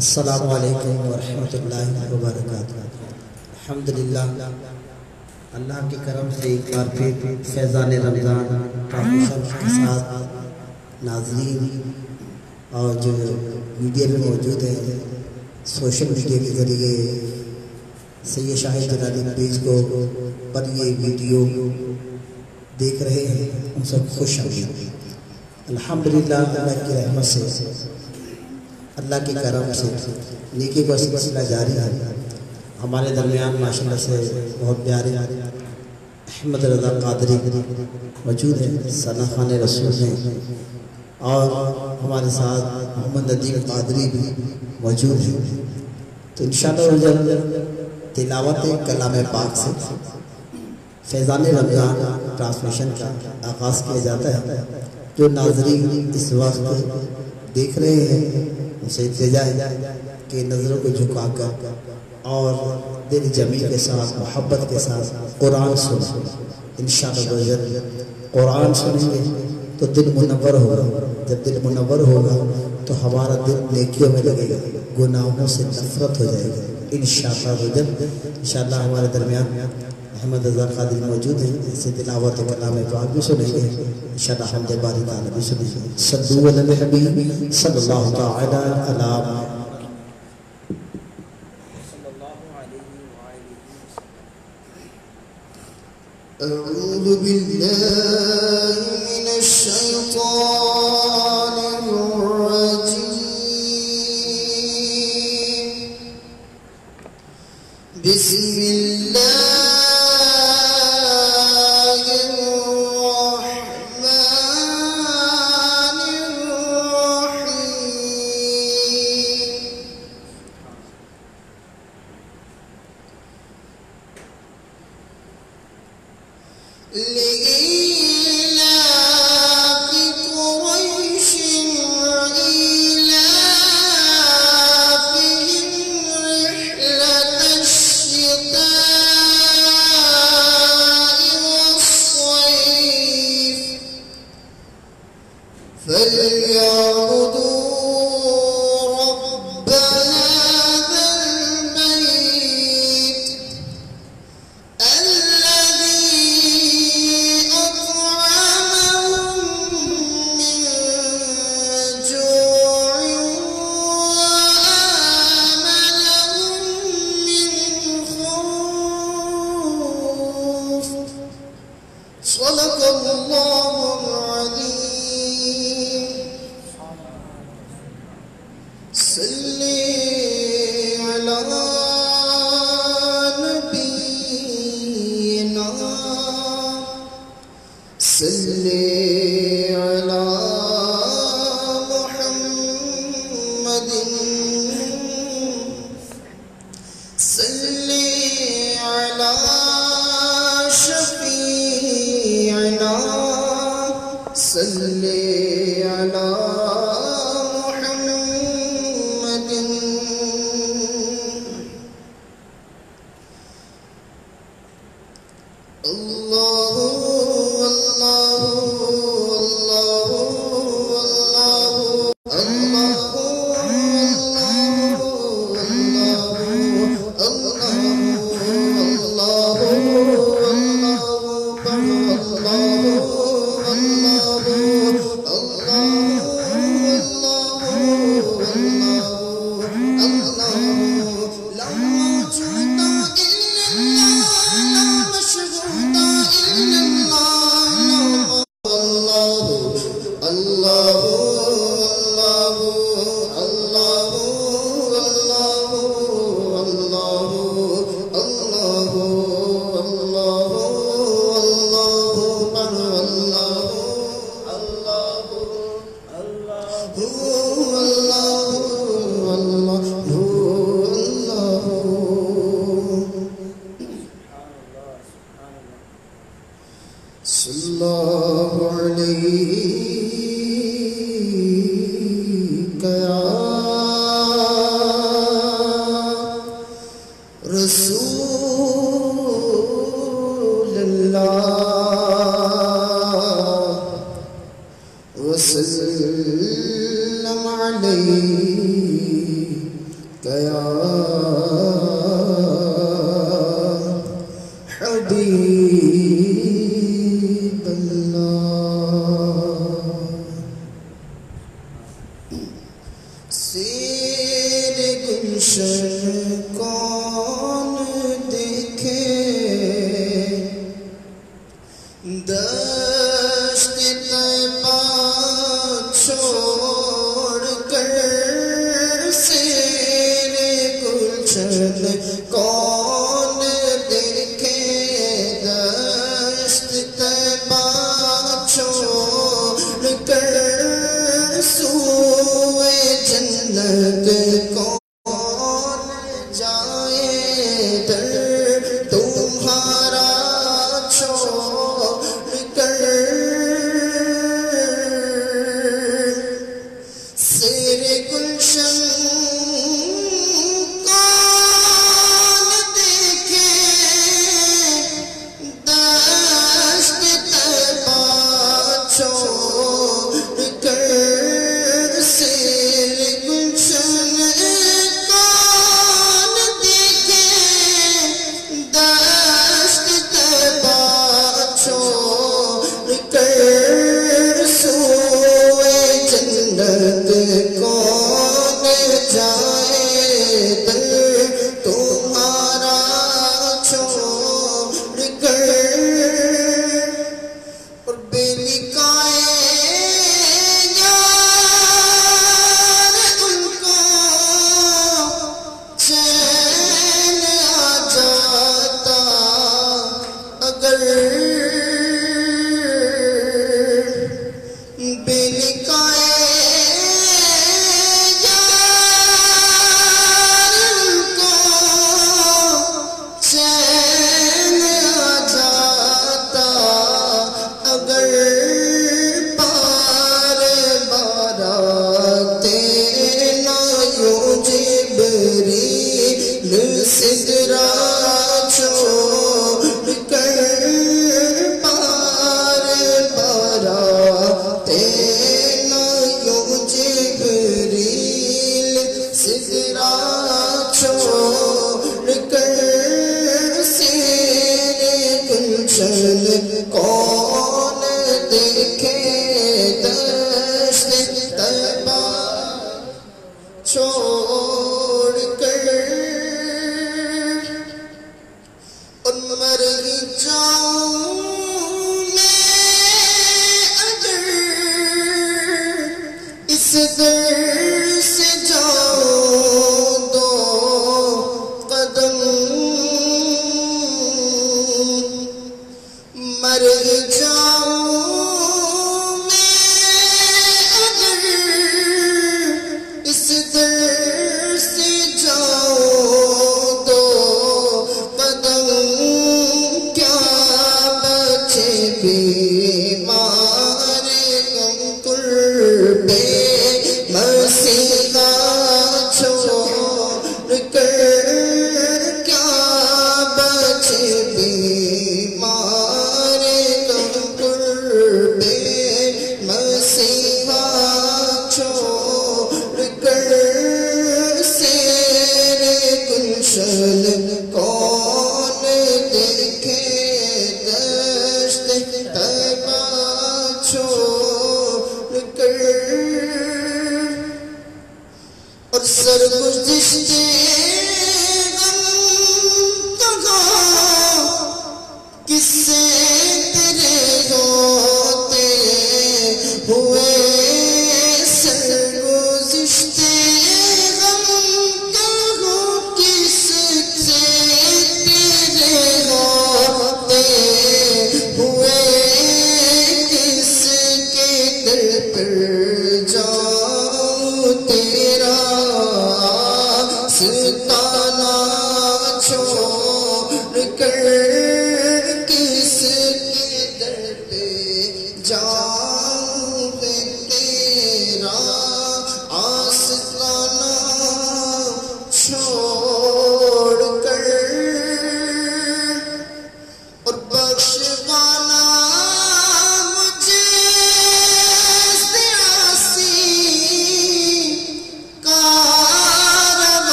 السلام علیکم ورحمۃ اللہ وبرکاتہ۔ الحمدللہ، اللہ کے کرم سے ایک بار پھر فیضان رمضان پروموشن کے ساتھ ناظرین اور جو میڈیا میں موجود ہیں، سوشل میڈیا کے ذریعے سید شاہد جلالی پیج کو پر یہ ویڈیو دیکھ رہے ہیں، ان سب خوش آمدید۔ الحمدللہ، اللہ کی رحمت سے، اللہ کے کرم سے نیکی کا سلسلہ جاری ہے۔ ہمارے درمیان ماشاءاللہ سے بہت پیارے احمد رضا قادری موجود ہیں، ثنا خوان رسول ہیں، اور ہمارے ساتھ محمد ندیم قادری بھی موجود ہیں۔ تو انشاءاللہ تلاوت کلام پاک سے فیضان رمضان ٹرانسمیشن کا آغاز کیا جاتا ہے۔ جو ناظرین اس وقت دیکھ رہے ہیں، ان سے التجا ہے کہ نظروں کو جھکا کر اور دل جمی کے ساتھ، محبت کے ساتھ قرآن سنیں۔ انشاءاللہ قرآن سنیں گے تو دل منور ہوگا، جب دل منور ہوگا تو ہمارا دل نیکیوں میں لگے گا، گناہوں سے نفرت ہو جائے گا انشاءاللہ۔ ہمارے درمیان احمد رضا قادری موجود ہیں، اس سے تلاوت کلام پاک بھی سنیں گے، انشاءاللہ حمد باری تعالیٰ بھی سنیں گے۔ صلو علی الحبیب صلی اللہ تعالی علیہ أعوذ بالله من الشيطان الرجيم بسم الله الرحمن الرحيم لإيلاف قريش إيلافهم رحلة الشتاء والصيف فليعبدوا رب هذا البيت صدق الله العظيم. صلي على نبينا، صلي على محمد، صلي على شفيعنا، صلي على محمد. الله الله الله الله صلی اللہ علیہ یا رسول اللہ وسلم علیہ یا حبیب اللہ سیر گلشن کون دیکھے دشت طیبہ چھوڑ کر سیر گلشن کون دیکھے دشت طیبہ چھوڑ کر سوئے جنت کون جائے در تمہارا چھوڑ کر سیر گلشن کون دیکھے دشت طیبہ چھوڑ کر سیر گلشن کون دیکھے دشت طیبہ چھوڑ کر سوئے جنت کون جائے در تمہارا چھوڑ کر اور بے نکائے یار ان کو چین آ جاتا اگر بے نکائے یار ان کو چین آ جاتا اگر پار بارات نہ یوں جبریل سدرا چھوڑ کر پار بارات نہ یوں جبریل سدرا چھوڑ کر سیر گلشن کون دیکھے دشت طیبہ چھوڑ کر اور مر ہی جاؤں میں اگر اس در سے جاؤں دو قدم مر ہی جاؤں میں اگر اس در سے جاؤں دو قدم کیا بچے بیمار غم قربے مسیحا چھوڑ کر کیا بچے بیمار غم قربے مسیحا چھوڑ کر سیر گلشن کون دیکھے دشت طیبہ چھوڑ کر اور سرگزشتے غم کہاں کس سے تیرے ہوتے ہوئے سرگزشتے غم کہاں کس سے تیرے ہوتے ہوئے کس کے در پر جاؤں تیرا ستا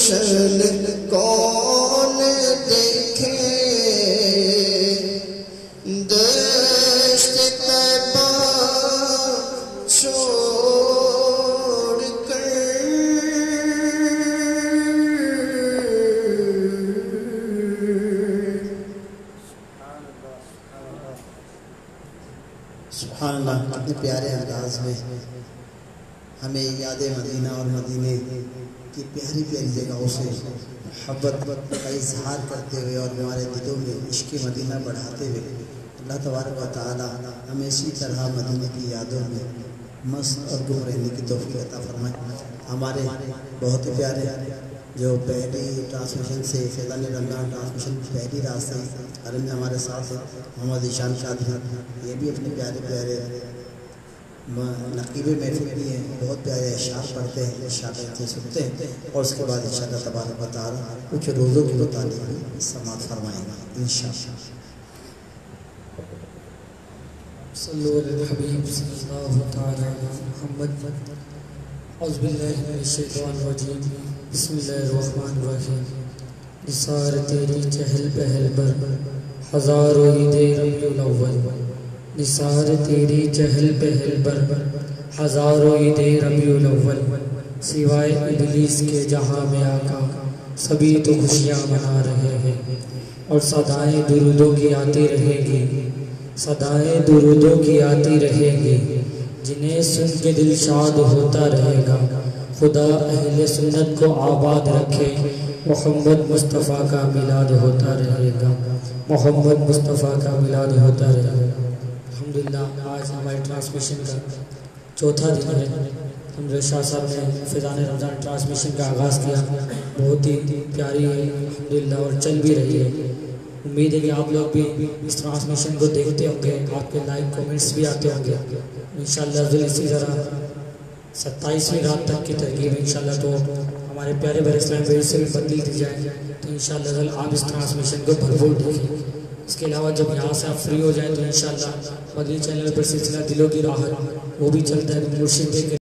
گلشن کون دیکھے دشت طیبہ چھوڑ کر سبحان اللہ، کتنے پیارے انداز میں ہمیں یاد مدینہ اور مدینے کی پیاری پیاری جگہوں سے محبت کا اظہار کرتے ہوئے اور ہمارے دلوں میں عشق مدینہ بڑھاتے ہوئے اللہ تبارک و تعالی ہمیں اسی طرح مدینے کی یادوں میں مست اور گم رہنے کی توفیق عطا فرمائے۔ ہمارے بہت ہی پیارے جو پہلی ٹرانسمیشن سے فیضان رمضان ٹرانسمیشن پہلی رات سے عرب میں ہمارے ساتھ ہیں محمد ایشان قادری، یہ بھی اپنے پیارے پیارے نقیب محفل بھی ہیں، بہت پیارے اشعار پڑھتے ہیں، انشاءاللہ ان سے سنتے ہیں اور اس کے بعد انشاءاللہ تبارک و تعالی کچھ روزوں کے متعلق بھی سماعت فرمائیں گے انشاءاللہ۔ صلو علی الحبیب صلی اللہ تعالی علی محمد۔ اعوذ باللہ من الشیطان الرجیم، بسم اللہ الرحمن الرحیم۔ نثار تیری چہل پہل پر ہزاروں عید ربیع الاول، نثار تیری چہل پہل پر ہزاروں عید ربیع الاول، سوائے ابلیس کے جہاں میں آقا سبھی تو خوشیاں منا رہے ہیں، اور صدائیں درودوں کی آتی رہے گی، صدائیں درودوں کی آتی رہے گی، جنہیں سن کے دل شاد ہوتا رہے گا۔ خدا اہل سنت کو آباد رکھے، محمد مصطفیٰ کا میلاد ہوتا رہے گا، محمد مصطفیٰ کا میلاد ہوتا رہے گا۔ الحمدللہ آج ہماری ٹرانسمیشن کا چوتھا دن ہے۔ حمد شاہ صاحب نے فیضان رمضان ٹرانسمیشن کا آغاز کیا، بہت ہی پیاری ہے الحمدللہ اور چل بھی رہی ہے۔ امید ہے کہ آپ لوگ بھی اس ٹرانسمیشن کو دیکھتے ہوں گے، آپ کے لائک کومنٹس بھی آتے ہوں گے۔ انشاءاللہ اسی طرح 27ویں رات تک کی ترکیب انشاءاللہ تو ہمارے پیارے بر اسلام ویل سے بھی بدل دی جائے، تو انشاءاللہ آپ اس ٹرانسمیشن کو بھرپور دیکھیں۔ اس کے علاوہ جب یہاں سے آپ فری ہو جائیں تو انشاءاللہ مدنی چینل پر سلسلہ دلوں کی راحت وہ بھی چلتا ہے، مرشد